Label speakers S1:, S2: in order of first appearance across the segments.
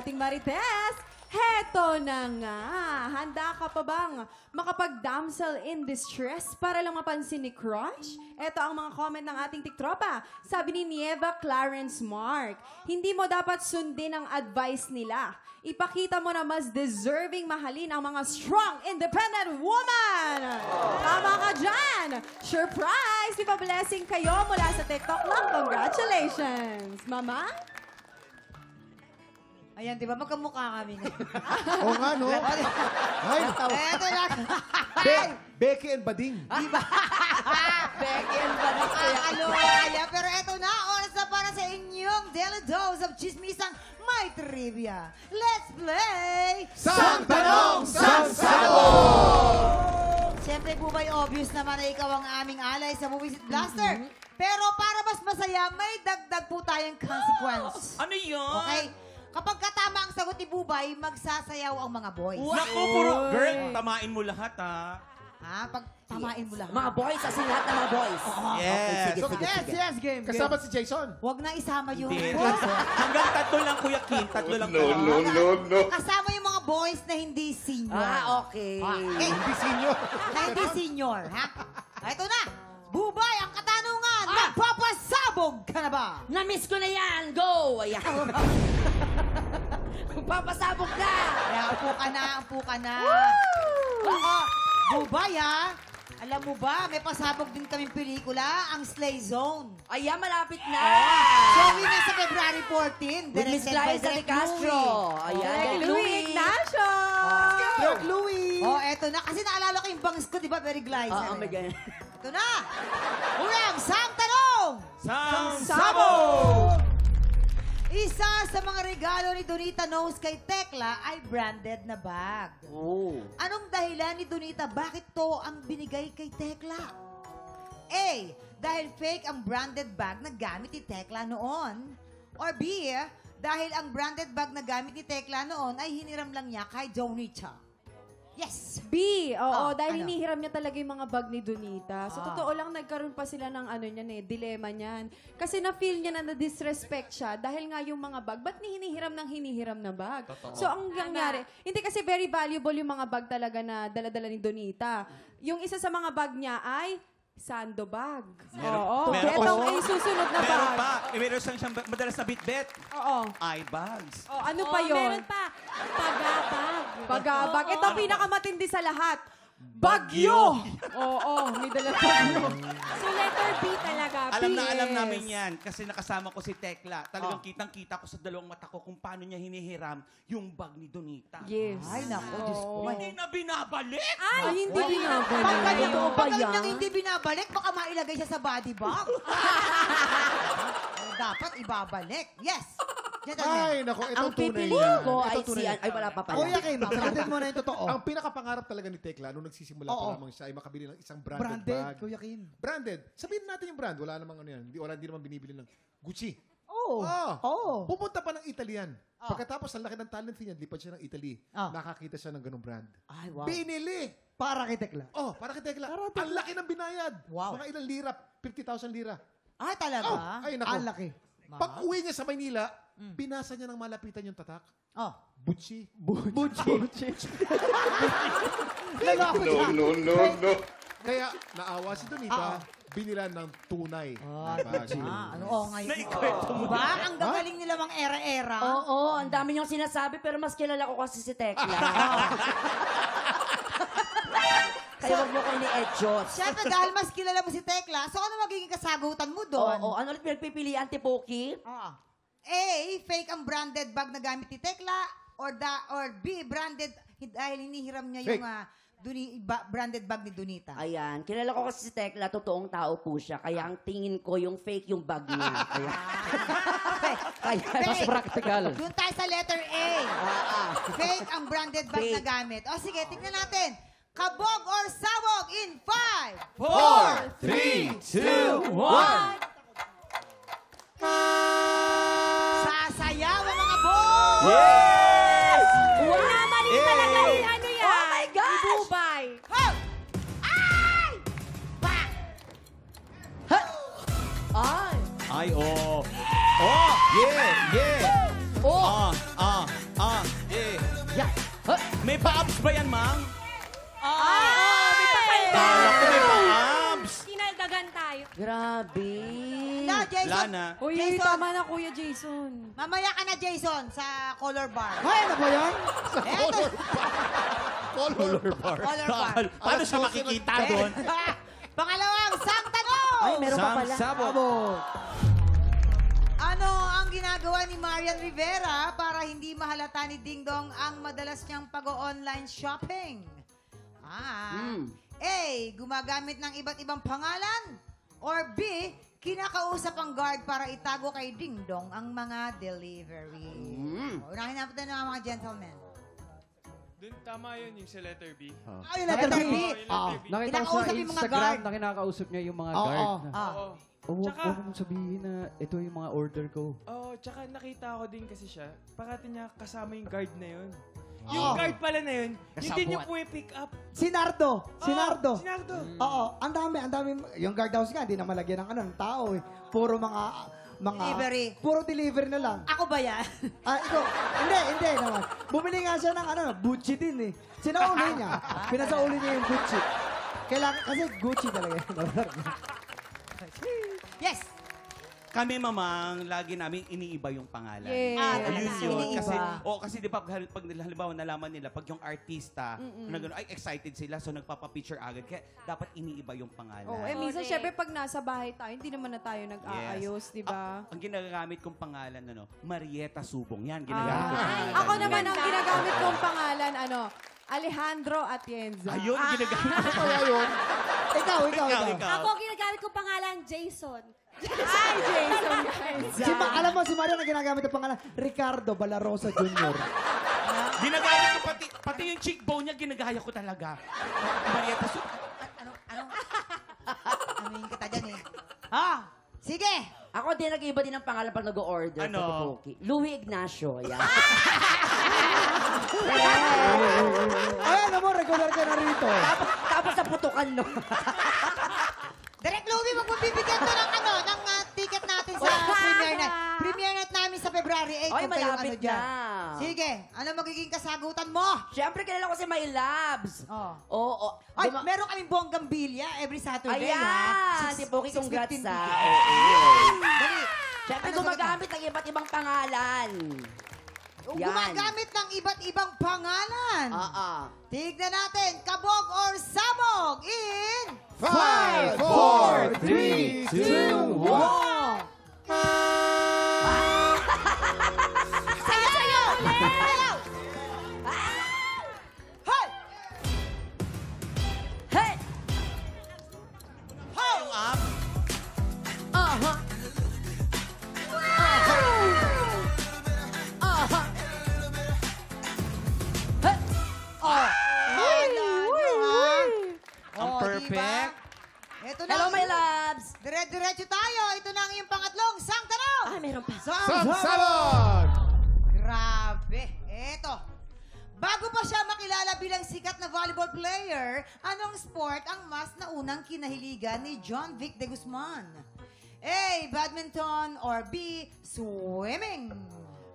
S1: ating Marites. Heto na nga. Handa ka pa bang makapag-damsel in distress para lang mapansin ni Crush? Ito ang mga comment ng ating tiktropa. Sabi ni Nieva Clarence Mark, hindi mo dapat sundin ang advice nila. Ipakita mo na mas deserving mahalin ang mga strong, independent woman. Tama ka dyan. Surprise! Ipa-blessing kayo mula sa TikTok lang. Congratulations. Mama?
S2: Ayan, di ba? Magkamukha kami ngayon.
S3: Oo nga, no? Ay,
S2: Eto na.
S3: Becky and Bading.
S2: Di ba?
S4: Becky and Bading.
S2: Kaya, pero eto na, oras na para sa inyong daily dose of chismisang may trivia. Let's play!
S3: Sang Tanong, Sang Sabog!
S2: Siyempre po ba'y obvious naman na ikaw ang aming alay sa Buwisit Blaster? Pero para mas masaya, may dagdag po tayong consequence.
S5: Ano yun?
S2: Okay? Kapag katama ang sagot ni Bubay, magsasayaw ang mga boys.
S5: Naku, puro girl, tamain mo lahat, ha?
S2: Ha? Pag tamain mo lang.
S4: Mga boys, kasi lahat ng mga boys.
S5: Yes.
S4: Okay, sige.
S2: game.
S3: Kasama si Jason.
S2: Huwag na isama yung
S5: Hindi.
S2: boys.
S5: Hanggang tatlo lang, Kuya Kim. Tatlo lang.
S3: No.
S2: Kasama yung mga boys na hindi senior.
S4: Okay.
S2: Okay.
S3: Hindi senior.
S2: Na hindi senior, ha? Ito na. Bubay, ang katanungan. Magpapasabog ka na ba?
S4: Na-miss ko na yan. Go! Ayan. Papasabog ka!
S2: Kaya upo ka na. Oo. Bubay, ha? Alam mo ba, may pasabog din kaming pelikula, ang Slay Zone.
S4: Ayan, malapit na.
S2: Showing na sa February 14.
S4: With Miss
S2: directed by
S4: Liza de
S2: Direk
S4: Castro.
S2: Louie.
S4: Ayan,
S1: Direk
S4: Direk
S1: Louie Ignacio.
S3: Direk Louie.
S2: Oh, eto na. Kasi naalala ko yung bangs ko, di ba? Very Gliza.
S4: Oo, may ganyan.
S2: Ito na. Unang sang tanong.
S5: Sang
S1: Sabog!
S2: Isa sa mga regalo ni Donita Knows kay Tekla ay branded na bag.
S4: Oh.
S2: Anong dahilan ni Donita bakit to ang binigay kay Tekla? A. Dahil fake ang branded bag na gamit ni Tekla noon. Or B. Dahil ang branded bag na gamit ni Tekla noon ay hiniram lang niya kay Donita. Yes!
S1: B, oo, dahil
S2: ano?
S1: hinihiram niya talaga yung mga bag ni Donita. Sa
S2: Ah.
S1: totoo lang, nagkaroon pa sila ng dilemma niyan. Kasi na-feel niya na na-disrespect siya dahil nga yung mga bag, ba't hinihiram ng hinihiram na bag? So, ang nangyari, hindi kasi very valuable yung mga bag talaga na dala-dala ni Donita. Yung isa sa mga bag niya ay sando bag. Oo. Etong ay susunod na
S5: Meron
S1: bag.
S5: pa. Meron siyang madalas na bitbit.
S1: Oo.
S5: Eye bags.
S1: Oh, ano pa yun?
S6: Meron pa. Pagabag.
S1: Pagabag. Ito ang pinakamatindi sa lahat. Bagyo! Oo, may dala bagyo.
S6: So letter B talaga.
S5: Alam na
S1: Yes.
S5: alam namin yan kasi nakasama ko si Tekla. Talagang
S1: Oh.
S5: kitang-kita ko sa dalawang mata ko kung paano niya hinihiram yung bag ni Donita.
S1: Yes.
S2: Ay, naku, Diyos ko.
S5: Hindi na binabalik.
S1: Ay, hindi
S2: Pag
S1: binabalik.
S2: ganito,
S4: Totoo ba
S2: pag
S4: yan?
S2: niyang hindi binabalik, baka mailagay siya sa body bag. Dapat ibabalik. Yes! Gentlemen.
S3: Ay, naku, ito
S4: Ang
S3: tunay
S4: pipiliin
S3: yan.
S4: ko
S3: Ito
S4: ay
S3: tunay
S4: si...
S3: yan.
S4: Ay, wala pa pala.
S7: Kuya Kim, sagutin mo na yung totoo.
S3: Ang pinakapangarap talaga ni Tekla nung nagsisimula pa lamang siya ay makabili ng isang branded,
S7: Branded,
S3: bag.
S7: Kuya Kim.
S3: Branded. Sabihin natin yung brand. Wala namang ano yan. Hindi naman binibili ng Gucci.
S7: Oo.
S3: Oh. Pupunta pa ng Italian. Pagkatapos, ang laki ng talent fee niya, lipad siya ng Italy.
S2: Oh.
S3: Nakakita siya ng ganung brand.
S2: Ay, wow.
S3: Binili!
S7: Para kay Tekla.
S3: Oh, para kay Tekla. Ang laki ng binayad.
S2: Wow.
S3: Mga ilang lira. 50,000 lira.
S2: Ay, talaga?
S3: Oh, ay naku.
S7: Ang laki.
S3: Pag uwi niya sa Maynila, binasa niya ng malapitan yung tatak.
S2: Oh.
S3: Butchi.
S7: No.
S3: Kaya naawa si Donita, binilan ng tunay. na bag.
S2: Ano? Oo, ngayon.
S5: Naikwento mo.
S2: Diba? Ang gagaling nila mang era-era.
S4: Oo, ang dami niyong sinasabi, pero mas kilala ko kasi si Tekla. Kaya huwag niyo kayo ni Edjot.
S2: Siyempre, dahil mas kilala mo si Tekla, so ano magiging kasagutan mo doon?
S4: Oo, ano ulit pinagpipilian, Tipoki?
S2: Ah. A, fake ang branded bag na gamit ni Tekla, or B, branded dahil hinihiram niya yung branded bag ni Donita.
S4: Ayan, kilala ko kasi si Tekla, totoong tao po siya. Kaya ang tingin ko, yung fake yung bag niya. Kaya mas practical.
S2: Doon tayo sa letter A. Fake ang branded bag na gamit. O sige, tingnan natin. Kabog or sabog in 5,
S5: 4, 3, 2, 1.
S2: Sasayaw ang mga boys!
S5: Yes!
S6: Mali talaga yung ano yan.
S4: Oh my gosh!
S6: Ni Bubay.
S2: Ho! Ay! Pak!
S4: Ay!
S5: Ay, oh. Oh, yeah.
S4: Oh!
S5: ba yan, Mang?
S6: May pakalda.
S5: Kala ko may pa-abs.
S6: Kinaldagan tayo.
S4: Grabe.
S2: Na, Jason.
S5: Lana.
S1: Uy,
S2: Jason.
S1: tama na, Kuya Jason.
S2: Mamaya ka na, Jason, sa color bar.
S7: Ay, ano ba yan?
S2: Eto,
S3: Color bar.
S2: color bar.
S5: Paano siya makikita doon?
S2: Pangalawang sang tanong!
S4: Ay, meron pa pala.
S7: Sabog.
S2: Ano ang ginagawa ni Marian Rivera para hindi mahalata ni Ding Dong ang madalas niyang pag-online shopping? A. Gumagamit ng iba't ibang pangalan? Or B. Kinakausap ang guard para itago kay Ding Dong ang mga delivery? Unahin natin ng mga gentlemen.
S8: Dun tama yun yung sa letter B.
S2: Ay, letter B.
S7: Nakita ko
S2: Kinakausap
S7: sa
S2: yung mga
S7: Instagram
S2: guard.
S7: na kinakausap niya yung mga
S9: Oo.
S7: guard.
S2: Ah.
S8: Oo.
S7: Huwag
S8: Tsaka-
S7: mong sabihin na ito yung mga order ko.
S8: Oo, tsaka nakita ko din kasi siya. Pakati niya kasama yung guard na yun. Yung guard pala na yun, hindi niyo pick up.
S9: Si Nardo. Si Nardo.
S8: Si Nardo.
S9: Oo, ang dami. Yung guardhouse nga, hindi na malagyan ng ng tao eh. Puro mga
S2: Delivery.
S9: Puro delivery na lang.
S2: Ako ba yan?
S9: Ikaw, hindi naman. Bumili nga siya ng Gucci din eh. Sinauli niya. Pinasauli niya yung Gucci. Kailangan, kasi Gucci talaga yun.
S2: Yes.
S5: Kami, mamang, lagi namin iniiba yung pangalan.
S1: Yes.
S5: Ayun
S2: Talaga.
S5: yun.
S2: Iniiba.
S5: Kasi di ba, pag halimbawa nalaman nila, pag yung artista, na gano'n, ay excited sila, so nagpapapicture agad. Kaya dapat iniiba yung pangalan.
S1: Oh, minsan,
S6: Correct.
S1: syempre, pag nasa bahay tayo, hindi naman na tayo nag-aayos, di ba?
S5: Ang ginagamit kong pangalan, Marieta Subong. Yan, ginagamit kong pangalan.
S1: Ako naman, ang ginagamit kong pangalan, Alejandro Atienza.
S5: Ayun, ginagamit ko.
S3: Kaya yun.
S9: Ikaw.
S6: Ako, ginagamit ko pangalan, Jason.
S1: Ay, Jason, guys.
S9: Alam mo, si Mario na ginagamit ang pangalan, Ricardo Balarosa Jr.
S5: Ginagamit ko pati yung cheekbone niya, ginagaya ko talaga. Marieta Subong.
S2: Ano yung kita dyan eh? Sige.
S4: Ako din, nag-iba din ang pangalan pag nag-order.
S5: Ano?
S4: Patupoki. Louie Ignacio. Yan.
S9: Ay, alam mo, regular ka na rito.
S4: Tapos sa putukan, no?
S2: Direk Louie, magbibigyan to ng ticket natin sa premiere night. Premiere night namin sa February 8.
S4: Ay,
S2: Huwag kayong
S4: malapit
S2: dyan.
S4: na.
S2: Sige, ano magiging kasagutan mo?
S4: Siyempre, kilala ko si My Labs.
S2: Oh.
S4: Oo.
S2: Ay, meron kaming bonggang bilya every Saturday,
S4: Ayan!
S2: ha?
S4: Si Poki, congrats
S2: 6:15
S4: sa...
S2: Dali.
S4: Siyempre,
S2: Ano
S4: gumagamit ng iba't ibang pangalan. Yan.
S2: Gumagamit ng iba't ibang pangalan.
S4: Oo.
S2: Tignan natin, kabog or sabog in...
S3: 5, 4, 3, 2, 1.
S2: Sayo! Sayo! Hoy!
S4: Hey!
S2: Ho!
S5: Ang perfect.
S2: Ito na.
S4: Hello, My Labs!
S2: Dire-diretso tayo. Ito na ang iyong pangatlong sang tanong.
S4: Ah, meron pa.
S3: Sabog!
S2: Grabe. Eto. Bago pa siya makilala bilang sikat na volleyball player, anong sport ang mas naunang kinahiligan ni John Vic de Guzman? A. Badminton or B. Swimming?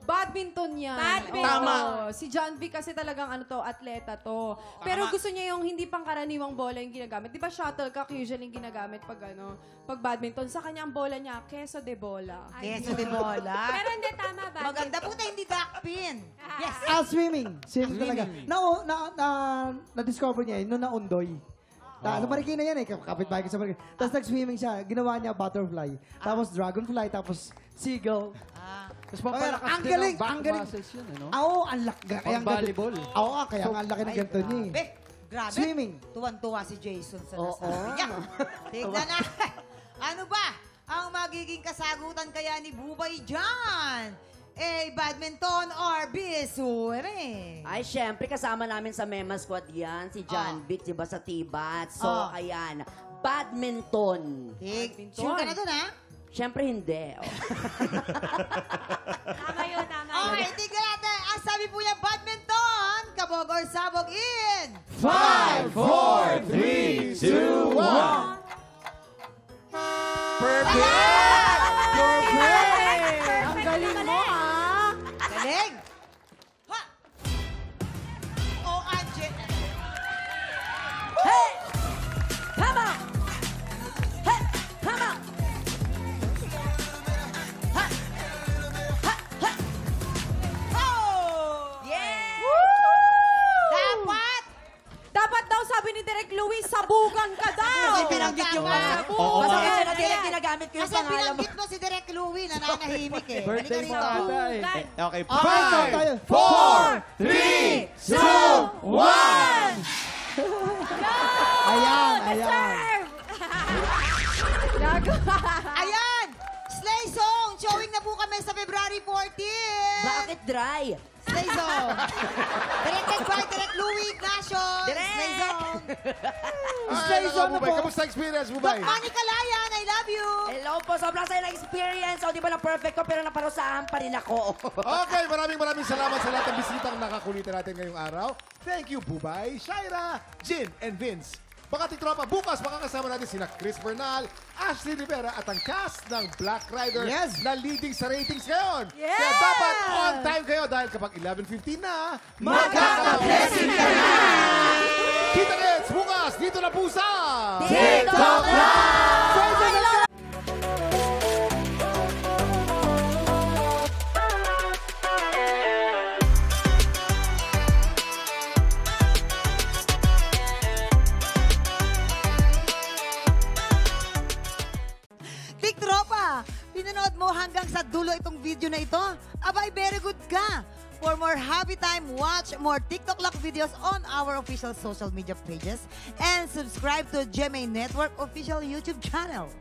S1: Badminton yan.
S6: Badminton.
S5: Tama.
S1: Oo. Si John Vic kasi talagang atleta to. Pero gusto niya yung hindi pangkaraniwang bola yung ginagamit. Di ba shuttlecock usually yung ginagamit pag badminton? Sa kanya ang bola niya, queso de bola.
S2: Queso de bola.
S6: Pero hindi tama ba?
S2: Maganda po tayo, hindi duckpin. Yes.
S9: Swimming. Swimming talaga. Na-discover niya yun, nung naundoy. Sa Marikina yan eh, kapit-bahay ko sa Marikina. Tapos nag-swimming siya, ginawa niya butterfly. Tapos dragonfly, tapos seagull.
S7: Tapos papalakas
S9: Ang
S7: din
S9: galing,
S7: ng back
S9: ang galing.
S7: muscles yun, ano?
S9: Oo, ang laki.
S7: Pang volleyball.
S9: Oo, kaya nga ang laki ng ganito niya eh.
S2: Grabe.
S9: Swimming.
S2: Tuwan-tuwa si Jason sa
S9: Oo.
S2: nasabi niya. Tignan na. Ano ba ang magiging kasagutan kaya ni Bubay dyan? A. Badminton or B. Swimming?
S4: Ay, syempre, kasama namin sa Mema Squad yan. Si John Vic, diba, sa Tibat. So, ayan. Badminton.
S2: Sure ka na dun, ha?
S4: Syempre, hindi. Oh.
S6: Tama yun, tama yun.
S2: Okay, tignan natin. Ang sabi po niya, badminton, kabog or sabog in.
S3: 5, 4, 3, 2, 1.
S5: Perfect!
S1: Ang galing mo, ah!
S2: Galing! Ha! O, Angel.
S1: sabi ni Direk Louie, sabugan ka daw.
S2: Kasi binanggit yung
S4: Oo, pasensya na din, ginagamit ko yung
S2: Kasi
S4: pangalan mo.
S2: binanggit mo si Direk Louie, nananahimik eh.
S7: Birthday mo
S2: Halika rito.
S7: ata eh.
S5: Okay,
S9: Okay, start tayo.
S3: 4, 3, 2, 1!
S9: Ayan, ayan.
S2: Ayan! Slay Song! Showing na po kami sa February 14!
S4: Bakit dry?
S2: Slay Song! Directed by Direk Louie Ignacio!
S4: Direk!
S2: Slay Song!
S9: Slay song na
S3: Bubay.
S9: po.
S3: Kamusta experience, Bubay?
S2: Manny Kalayan, I love you!
S4: Hello po, sobrang saya ng experience. O, di ba na perfect ko, pero naparusahan pa rin ako.
S3: Okay, maraming salamat sa lahat ng bisitang nakakulitan natin ngayong araw. Thank you, Bubay, Shaira, Jin, and Vince. Baka tiktropa, bukas makakasama natin sina Chris Bernal, Ashley Rivera at ang cast ng Black Rider
S9: Yes.
S3: na leading sa ratings ngayon.
S1: Yes!
S3: Kaya dapat on time kayo dahil kapag 11:15 na,
S9: Magkaka-blessing
S3: ka na! Kita-kits bukas dito na po sa
S4: TikTok Live!
S2: Tiktropa! Pinanood mo hanggang sa dulo itong video na ito? Abay, very good ka! For more happy time, watch more TikTok Lock videos on our official social media pages and subscribe to GMA Network official YouTube channel.